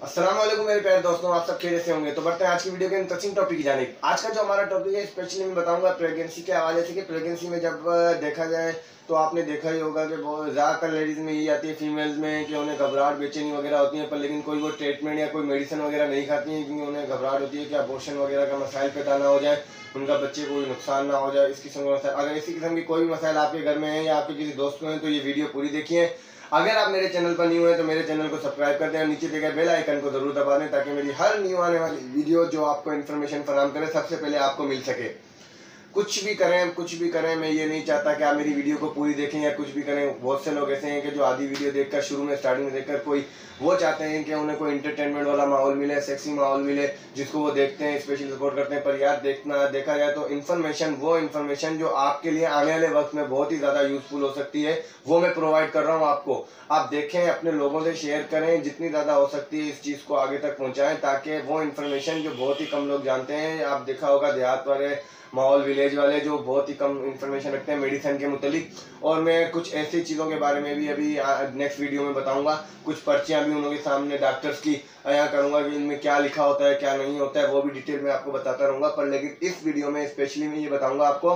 अस्सलाम वालेकुम मेरे प्यारे दोस्तों, आप सब खैरियत से होंगे। तो बढ़ते हैं आज की वीडियो के इंटरेस्टिंग टॉपिक की जानिब। आज का जो हमारा टॉपिक है स्पेशली मैं बताऊंगा प्रेगनेंसी के हवाले से कि प्रेगनेंसी में जब देखा जाए तो आपने देखा ही होगा कि बहुत ज़्यादातर लेडीज़ में यही आती है, फीमेल्स में, कि उन्हें घबराहट बेचैनी वगैरह होती है, पर लेकिन कोई वो ट्रीटमेंट या कोई मेडिसिन वगैरह नहीं खाती हैं क्योंकि उन्हें घबराहट होती है कि अबॉर्शन वगैरह का मसाइल पैदा ना हो जाए, उनका बच्चे को कोई नुकसान ना हो जाए। इस किस्म का मसाइल, अगर इसी किस्म की कोई भी मसाइल आपके घर में है या आपके किसी दोस्त में है तो ये वीडियो पूरी देखिए। अगर आप मेरे चैनल पर न्यू हैं तो मेरे चैनल को सब्सक्राइब कर दें और नीचे दिए गए बेल आइकन को जरूर दबा दें ताकि मेरी हर न्यू आने वाली वीडियो जो आपको इन्फॉर्मेशन फराहम करे सबसे पहले आपको मिल सके। कुछ भी करें, मैं ये नहीं चाहता कि आप मेरी वीडियो को पूरी देखें या कुछ भी करें। बहुत से लोग ऐसे हैं कि जो आधी वीडियो देखकर शुरू में स्टार्टिंग में देखकर कोई वो चाहते हैं कि उन्हें कोई इंटरटेनमेंट वाला माहौल मिले, सेक्सी माहौल मिले, जिसको वो देखते हैं, स्पेशली सपोर्ट करते हैं। पर यार देखा जाए तो वो इन्फॉर्मेशन जो आपके लिए आने वाले वक्त में बहुत ही ज़्यादा यूजफुल हो सकती है वो मैं प्रोवाइड कर रहा हूँ आपको। आप देखें, अपने लोगों से शेयर करें, जितनी ज़्यादा हो सकती है इस चीज़ को आगे तक पहुँचाएँ ताकि वो इन्फॉर्मेशन जो बहुत ही कम लोग जानते हैं, आप देखा होगा देहात वाले माहौल, विलेज वाले जो बहुत ही कम इन्फॉर्मेशन रखते हैं मेडिसिन के मुतालिक। और मैं कुछ ऐसी चीज़ों के बारे में भी अभी नेक्स्ट वीडियो में बताऊंगा। कुछ पर्चियां भी उन के सामने डॉक्टर्स की अया करूंगा कि इनमें क्या लिखा होता है क्या नहीं होता है, वो भी डिटेल में आपको बताता रहूंगा। पर लेकिन इस वीडियो में स्पेशली मैं ये बताऊंगा आपको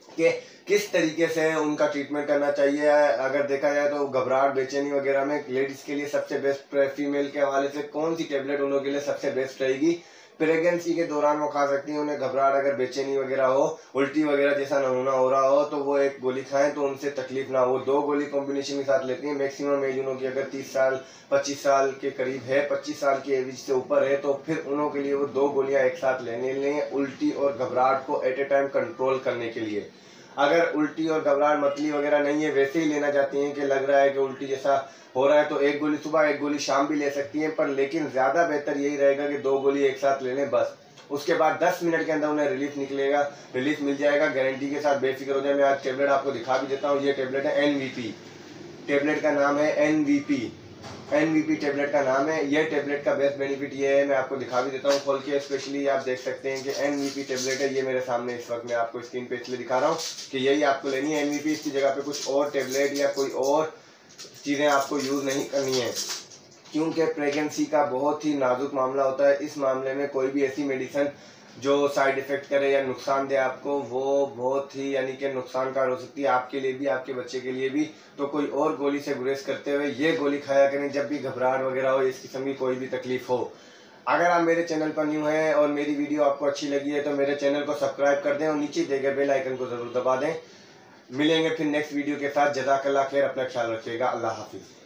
कि किस तरीके से उनका ट्रीटमेंट करना चाहिए। अगर देखा जाए तो घबराहट, बेचैनी वगैरह में लेडीज़ के लिए सबसे बेस्ट, फीमेल के हवाले से कौन सी टेबलेट उन लोगों के लिए सबसे बेस्ट रहेगी। प्रेगनेंसी के दौरान वो खा सकती हैं। उन्हें घबराहट, अगर बेचैनी वगैरह हो, उल्टी वगैरह जैसा नमूना हो रहा हो तो वो एक गोली खाएं तो उनसे तकलीफ ना हो। 2 गोली कॉम्बिनेशन के साथ लेती हैं। मैक्सिमम एज उन्हों की अगर 30 साल 25 साल के करीब है, 25 साल की एज से ऊपर है तो फिर उन्हों के लिए वो 2 गोलियां एक साथ लेने लें उल्टी और घबराहट को एट ए टाइम कंट्रोल करने के लिए। अगर उल्टी और घबराहट मतली वगैरह नहीं है, वैसे ही लेना चाहती हैं कि लग रहा है कि उल्टी जैसा हो रहा है, तो 1 गोली सुबह 1 गोली शाम भी ले सकती हैं। पर लेकिन ज़्यादा बेहतर यही रहेगा कि 2 गोली एक साथ ले लें बस। उसके बाद 10 मिनट के अंदर उन्हें रिलीफ मिल जाएगा गारंटी के साथ। बेफिक्र हो जाए। मैं आज टेबलेट आपको दिखा भी देता हूँ। ये टेबलेट है एनवीपी, टेबलेट का नाम है एनवीपी टेबलेट का नाम है। ये टेबलेट का बेस्ट बेनिफिट ये है, मैं आपको दिखा भी देता हूँ खोल के। स्पेशली आप देख सकते हैं कि एनवीपी टेबलेट है, ये मेरे सामने इस वक्त मैं आपको स्क्रीन पे इसलिए दिखा रहा हूँ कि यही आपको लेनी है एनवीपी। इसकी जगह पे कुछ और टेबलेट या कोई और चीज़ें आपको यूज़ नहीं करनी है क्योंकि प्रेगनेंसी का बहुत ही नाजुक मामला होता है। इस मामले में कोई भी ऐसी मेडिसिन जो साइड इफेक्ट करे या नुकसान दे आपको, वो बहुत ही यानी कि नुकसानकार हो सकती है आपके लिए भी, आपके बच्चे के लिए भी। तो कोई और गोली से गुरेज करते हुए ये गोली खाया करें जब भी घबराहट वगैरह हो, इस किस्म की कोई भी तकलीफ हो। अगर आप मेरे चैनल पर न्यू हैं और मेरी वीडियो आपको अच्छी लगी है तो मेरे चैनल को सब्सक्राइब कर दें और नीचे दिए गए बेल आइकन को ज़रूर दबा दें। मिलेंगे फिर नेक्स्ट वीडियो के साथ। जज़ाकल्लाह खैर, अपना ख्याल रखिएगा। अल्लाह हाफिज़।